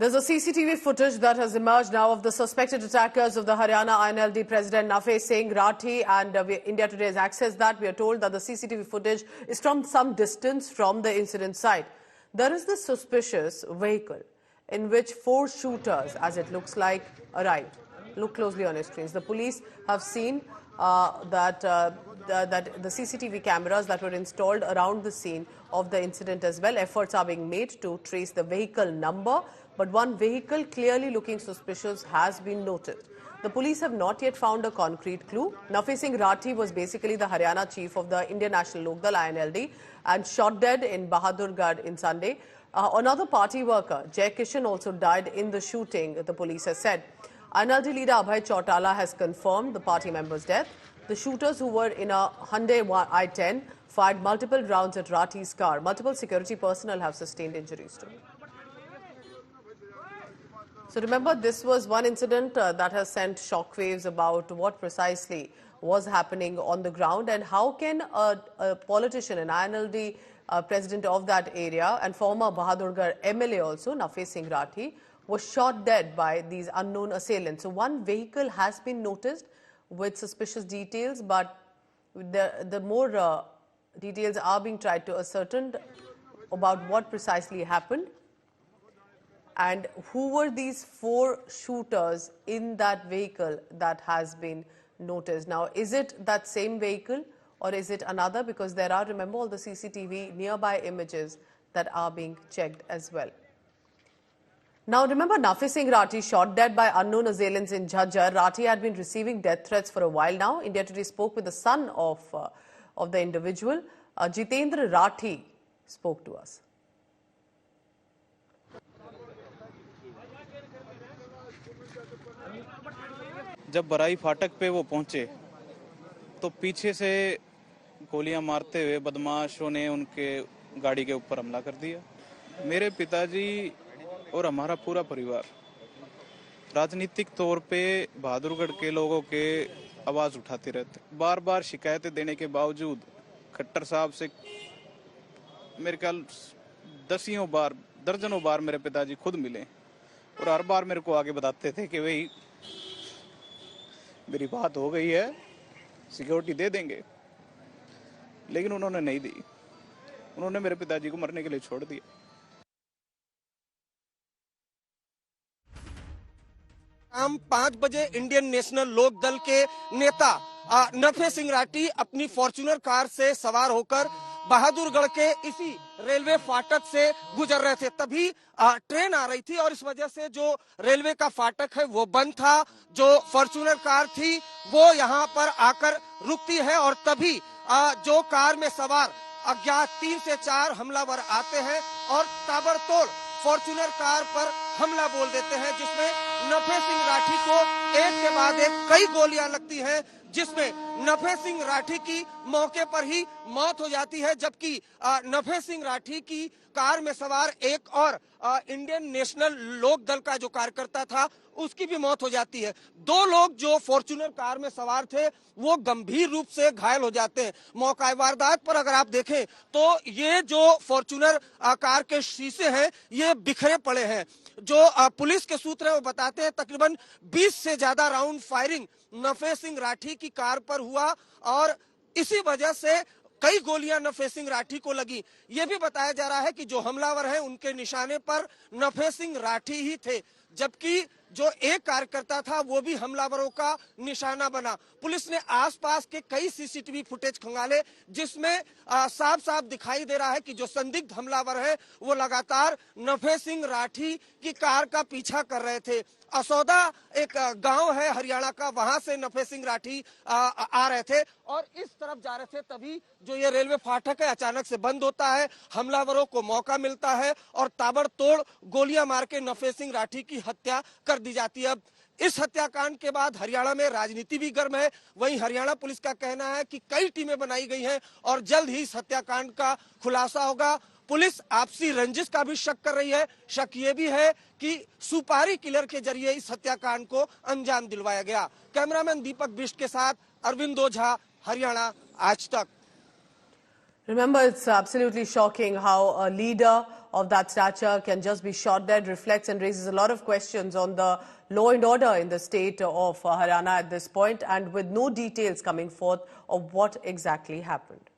There's a CCTV footage that has emerged now of the suspected attackers of the Haryana INLD President Nafez Singh Rathi, and India Today has accessed that. We are told that the CCTV footage is from some distance from the incident site. There is this suspicious vehicle in which 4 shooters, as it looks like, arrived. Look closely on your screens. The police have seen that the CCTV cameras that were installed around the scene of the incident as well. Efforts are being made to trace the vehicle number, but one vehicle clearly looking suspicious has been noted. The police have not yet found a concrete clue. Nafez Singh Rathi was basically the Haryana chief of the Indian National Lok Dal INLD and shot dead in Bahadurgarh in Sunday. Another party worker, Jay Kishan, also died in the shooting, the police has said. INLD leader Abhay Chautala has confirmed the party member's death. The shooters, who were in a Hyundai i10, fired multiple rounds at Rathi's car. Multiple security personnel have sustained injuries too. So remember, this was one incident that has sent shockwaves about what precisely was happening on the ground, and how can a politician, an INLD president of that area and former Bahadurgarh MLA also, Nafez Singh Rathi, was shot dead by these unknown assailants. So one vehicle has been noticed with suspicious details, but the more details are being tried to ascertain about what precisely happened and who were these 4 shooters in that vehicle that has been noticed. Now, is it that same vehicle or is it another? Because there are, remember, all the CCTV nearby images that are being checked as well. Now, remember, Nafez Singh Rathi shot dead by unknown assailants in Jhajjar. Rathi had been receiving death threats for a while now. India Today spoke with the son of the individual. Jitendra Rathi spoke to us. जब बराई फाटक पे वो पहुंचे तो पीछे से गोलियां मारते हुए बदमाशों ने उनके गाड़ी के ऊपर हमला कर दिया। मेरे पिताजी और हमारा पूरा परिवार राजनीतिक तौर पे बहादुरगढ़ के लोगों के आवाज उठाते रहते। बार बार शिकायतें देने के बावजूद खट्टर साहब से मेरे ख्याल दर्जनों बार मेरे पिताजी खुद मिले और हर बार मेरे को आगे बताते थे कि भाई मेरी बात हो गई है, सिक्योरिटी दे देंगे, लेकिन उन्होंने नहीं दी। उन्होंने मेरे पिताजी को मरने के लिए छोड़ दिया। शाम 5 बजे इंडियन नेशनल लोक दल के नेता नफेज सिंह राठी अपनी फॉर्च्यूनर कार से सवार होकर बहादुरगढ़ के इसी रेलवे फाटक से गुजर रहे थे। तभी ट्रेन आ रही थी और इस वजह से जो रेलवे का फाटक है वो बंद था। जो फॉर्च्यूनर कार थी वो यहाँ पर आकर रुकती है और तभी जो कार में सवार अज्ञात 3 से 4 हमलावर आते हैं और ताबड़तोड़ फॉर्च्यूनर कार पर हमला बोल देते हैं, जिसमें नफेज सिंह राठी को एक के बाद एक कई गोलियां लगती हैं, जिसमें नफेज सिंह राठी की मौके पर ही मौत हो जाती है, जबकि नफेज सिंह राठी की कार में सवार एक और इंडियन नेशनल लोक दल का जो कार्यकर्ता था उसकी भी मौत हो जाती है। 2 लोग जो फॉर्च्यूनर कार में सवार थे वो गंभीर रूप से घायल हो जाते हैं। मौका वारदात पर अगर आप देखें तो ये जो फॉर्च्यूनर कार के शीशे हैं ये बिखरे पड़े हैं। जो पुलिस के सूत्र हैं वो बताते हैं तकरीबन 20 से ज्यादा राउंड फायरिंग नफेज सिंह राठी की कार पर हुआ और इसी वजह से कई गोलियां नफेज सिंह राठी को लगी। ये भी बताया जा रहा है कि जो हमलावर हैं उनके निशाने पर नफेज सिंह राठी ही थे, जबकि जो एक कार्यकर्ता था वो भी हमलावरों का निशाना बना। पुलिस ने आसपास के कई सीसीटीवी फुटेज खंगाले, जिसमें साफ साफ दिखाई दे रहा है कि जो संदिग्ध हमलावर है वो लगातार नफेज सिंह राठी की कार का पीछा कर रहे थे। असौदा एक गांव है हरियाणा का, वहां से नफेज सिंह राठी आ रहे थे और इस तरफ जा रहे थे। तभी जो ये रेलवे फाटक है अचानक से बंद होता है, हमलावरों को मौका मिलता है और ताबड़तोड़ गोलियां मार के नफेज सिंह राठी की हत्या कर दी जाती है। अब इस हत्याकांड के बाद हरियाणा में राजनीति भी गर्म है। वहीं हरियाणा पुलिस का कहना है कि कई टीमें बनाई गई हैं और जल्द ही इस हत्याकांड का खुलासा होगा। पुलिस आपसी रंजिश का भी शक कर रही है। शक ये भी है कि सुपारी किलर के जरिए इस हत्याकांड को अंजाम दिलवाया गया। कैमरामैन दीपक बिष्ट के साथ अरविंद ओझा, हरियाणा आज तक। Remember, it's absolutely shocking how a leader of that stature can just be shot dead reflects and raises a lot of questions on the law and order in the state of Haryana at this point, and with no details coming forth of what exactly happened.